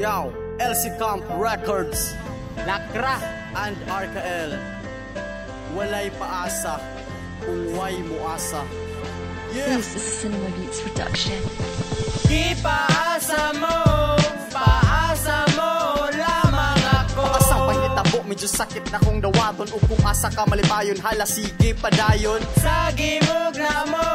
Yow, LC Camp Records, Lakra and RKL. Walay paasa kung way muasa. Yeah. This is a Cinema Beats production. Paasa mo lamang ako. Asang pangitabo, medyo sakit na kong dawaton. Kung asa ka malipayon, hala sige padayon. Sa gimog na mo,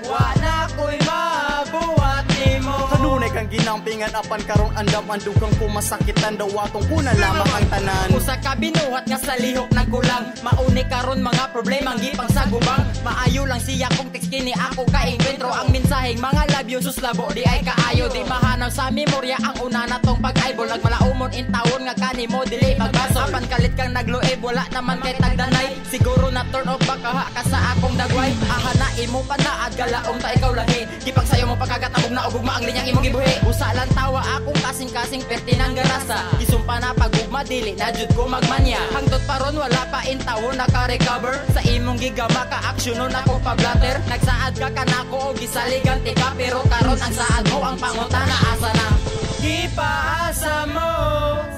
wala ko'y mabuhat ni mo. Kanunay kang ginampingan, apan karong andam andukang kumasakitan dawatong kuna lamang ang tanan. Usa ka binuhat nga sa lihok nagkulang. Mauni karon mga problemang gipang sa gubang. Maayo lang siya kung text kini ako ka-enkwentro. Ang mensaheng mga labyo suslabo di ay kaayo. Di mahanaw sa memorya ang una na tong pag-aibol. Nagmalaumon in tawon nga kanimo dili magbaso. Apan kalit kang nagluib wala naman kay tagdanay. Siguro na turn off baka ka sa akong dagway. Ahana imo pa na agalaong ta ikaw lahi. Gipang sayo mo pagkagatabog na ugugma ang linyang imong gibuhi. Usa lang tawa akong kasing-kasing pertinang garasa. Isumpa na pagugma dili na jud ko magmanya. Hangtod paron wala pa in tawon naka-recover. Sa imong gigama ka-aksyonon ako pa-blatter. Nagsaad ka kanako o gisaliganti ka. Pero karon ang saad mo ang pangutana asa na.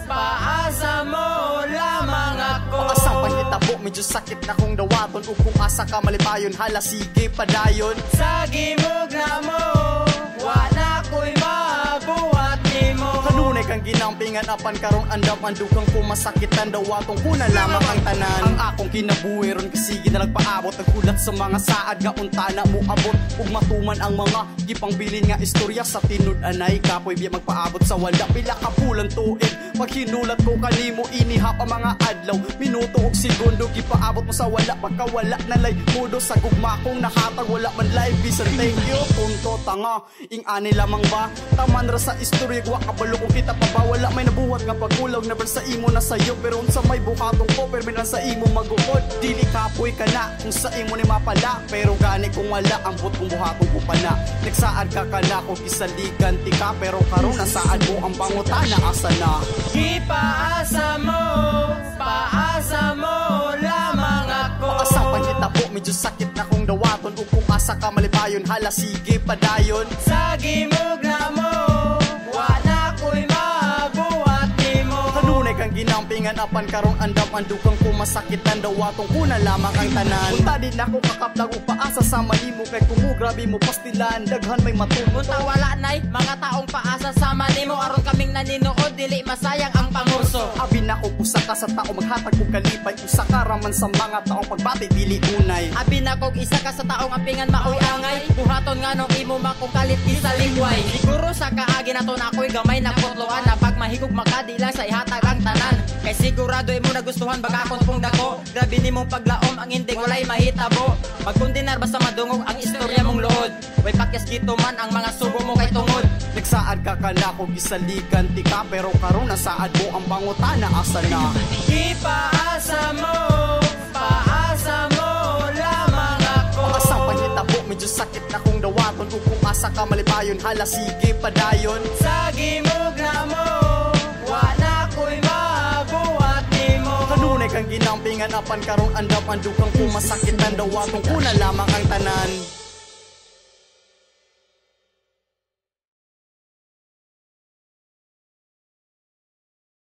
Paasa mo lamang ako. Asang pangitabo, medyo sakit na kong dawaton. Kung asa ka malipayon, hala sige padayon. Sa gimog na mo, wala ko'y mabuhat ni mo. Kanunay kang ginampingan, apan karong andam andukang kumasakitan dawatong kuna lamang ang tanan. Ang akong kinabuhi ron kasigi na nagpaabot. Nagkulat sa mga saad nga untana mo abot. Ug matuman ang mga gipangbilin nga istorya sa tinud anay. Kapoy biya magpaabot sa wala pila ka pulang tuig. Paghinulat ko kanimo inihap ang mga adlaw. Minuto ug segundo gipaabot mo sa wala. Pagkawala nalay mudo sa gugma kong nakatag. Wala man live bisan thank you. Punto tanga ing ani lamang ba. Taman ra sa istorya wa kabalo kung kita pa ba. Wala may nabuhat nga pagulaw. Never sa imo na sayo. Pero unsa may buhatong ko permin sa imo maguod. Dili kapoy ka na kung sa imo ni mapala. Pero gani kung wala ambot kung buhatong ko pa na. Nagsaad ka na kung isaliganti ka. Pero karon nasaad mo ang pangutana asa na. Paasa mo lamang ako. Asang pangitabo, medyo sakit na kong dawaton. Kung asa ka malipayon, hala sige padayon. Sa gimog na mo, wala ko'y mabuhat ni mo. Kanunay kang ginampingan, apan karong andam andukang kumasakitan dawatong kuna lamang ang tanan. Punta din ako kakaplag upaasa sa manimo. Kay kumu grabe mo pastilan, daghan may matunog. Punta wala nay, mga taong paasa sa manimo. Aron kaming naninood, dili masayang ang pangurso. Abi na ko usa ka sa tao maghatag og kalipay. Usa ka raman sa mga taong pagbati dili unay. Abi na kog isa ka sa taong apingan maoy angay. Buhaton nga nung imo makong kalit isa lingway. Siguro sa kaagi na to na ako'y gamay na putloan. Na pag mahigog makadila sa ihatag ang tanan. Kay sigurado imo nagustuhan baka akong pong dako. Grabe nimong paglaom ang hindi walay mahitabo. Pagkundinar basta madungog ang istorya mong luod. Way pakyas gito man ang mga sugo mo kay tungod. Nagsaad ka na kung gisaliganti ka. Pero karon nasaad mo ang pangutana asa na. Paasa mo lamang ako. Asang pangitabo, medyo sakit na kong dawaton. Kung asa ka malipayon, hala sige padayon. Sa gimog na mo, wala ko'y mabuhat ni mo. Kanunay kang ginampingan, apan karong andam andukang kumasakitan dawatong kuna lamang ang tanan.